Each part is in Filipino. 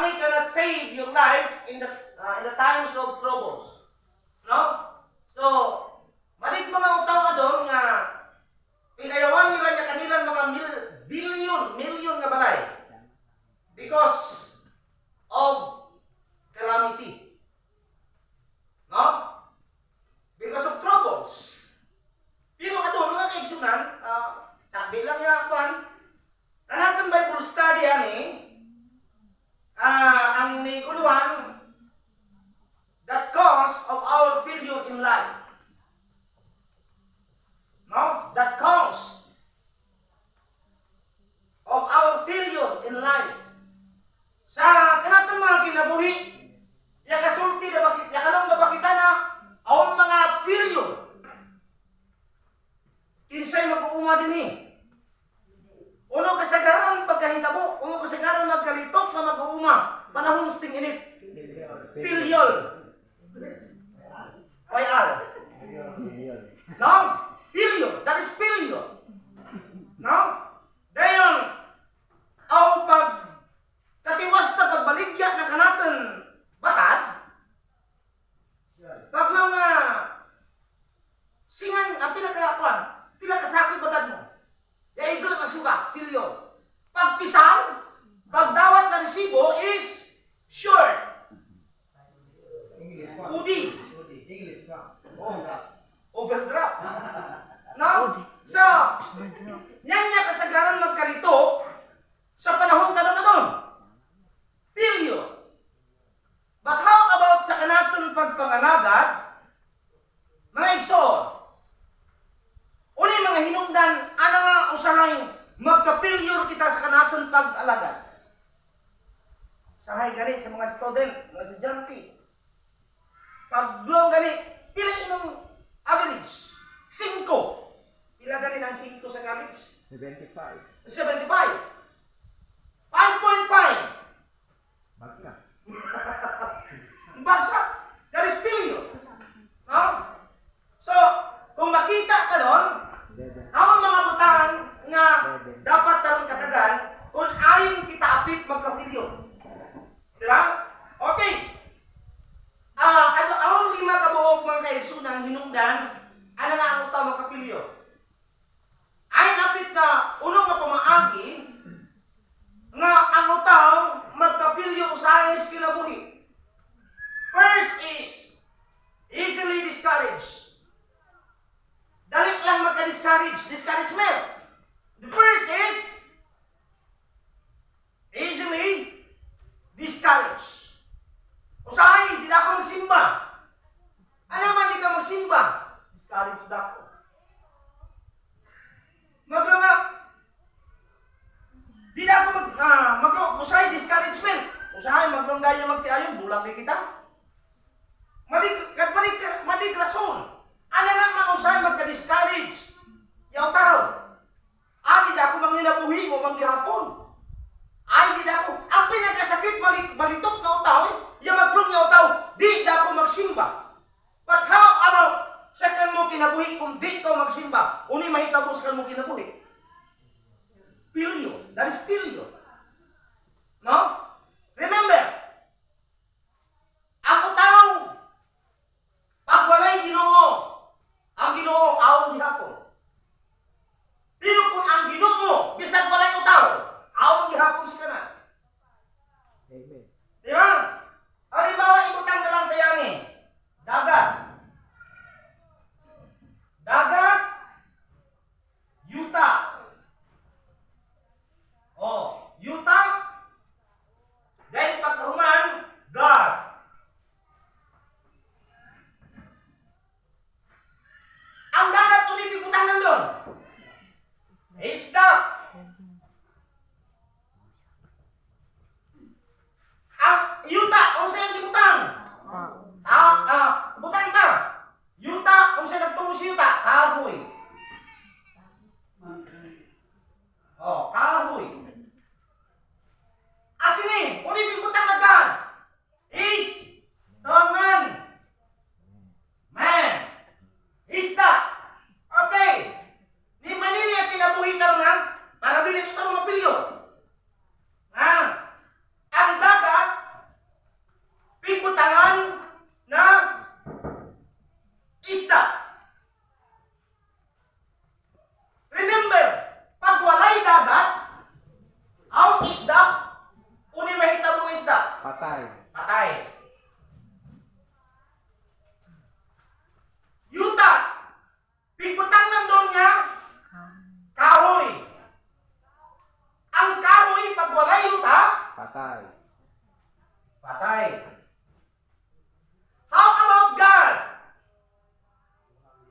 Money cannot save your life in the times of troubles. No? So, malit mga utaw adon nga pingayawan nila niya kanilang mga million nga balay because of calamity. No? Because of troubles. Pero adon mga kaigsunan, tabi lang yan kwan. Kanatang Bible study ani, ang nikuluan, that cause of our failure in life. No? That cause of our failure in life. Sa kanatang mga kinabuhi, yakasulti na bakit, yakalong na bakita na, ang mga failure. Kinsay mag-uuma din eh. Uno kasagaran pagkahitabo, uno kasagaran magkalitok na mag-uuma. Panahon sting init. Failure. YR. No? Failure. That is failure. No? Dayon, ang katiwas na pagbaligya na kanatan batad, pag mga singan, ang pinakasakit batad mo, yaigol na suga, failure. Pagpisaw, pagdawat na resibo is sure. Udi. Overdraft. Now, so, yan niya kasagaran magkalito sa panahon ka nun. Failure. But how about sa kanaton pagpanganagad, mga igsoon? Uli mga hinungdan, ano nga usahay magka-failure kita sa kanaton pag-alagad. Sahay gani sa mga student, mga estudyante. Pag-blow gani, pila inong average? 5. Pila gani ng 5 sa college? 75. 75. 5.5. Bagka. Bagsak. That is failure. No? So, kung makita ka doon, ang mga butang nga dapat tarong katagan kung ayon kita apit magka-failure. Diba? Okay. Ang 5 kabuok mga kaigsunan hinungdan, ano nga ang utaw magka-failure? Ayon apit na unong nga pamaagi nga ang utaw magka-failure usahay is kinabuhi. First is easily discouraged. Dalit lang discouragement. The first is easily discouraged. Usahay, di na ako magsimba. Ano man di ka magsimba? Discouraged na ako. Di na ako usahay discouragement. Usahay, maglangdayo magtiayon, bulang di kita. Madik rason. Ano nga mga usahay magka-discourage? Yaw tao. Di na ako manginabuhi mo manggihapon. Di na ako. Ang pinagkasakit balitok na utaw, yung maglong yaw tao, di na ako magsimba. But how about sa mo kinabuhi kung di ka magsimba? Uni mahitabos ka mo kinabuhi. Failure. That is failure. No? Remember, ako tao, pag walay Ginoo, ang Ginoo awon gihapon. Pero kung ang Ginoo bisag walay utaw, awon gihapon si kanan. Amen. Di ba? Halimbawa, ibutang ka lang tayani. Dagat. Yuta. Yuta. Dahil pagkahuman, God. Ang dagat ulipikutan nandun. Isda. ang isda, kung mahita mo ang isda, Patay. patay. Yuta, pigutang nandun niya, kahoy. Ang kahoy, pag wala yuta, Patay. patay. How about God?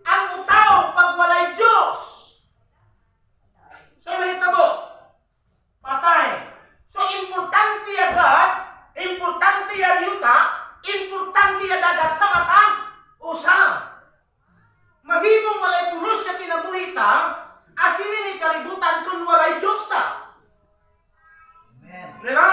Ang utaw, pag wala'y Diyos, sa mahitabo, patay. So, importante ya God, importante ya yuta, importante ya dagat sa matang, usa. Mahimong walay pulos na kinabuhita, asinin ni kalibutan kung walay Diyos ta. Amen. Di ba?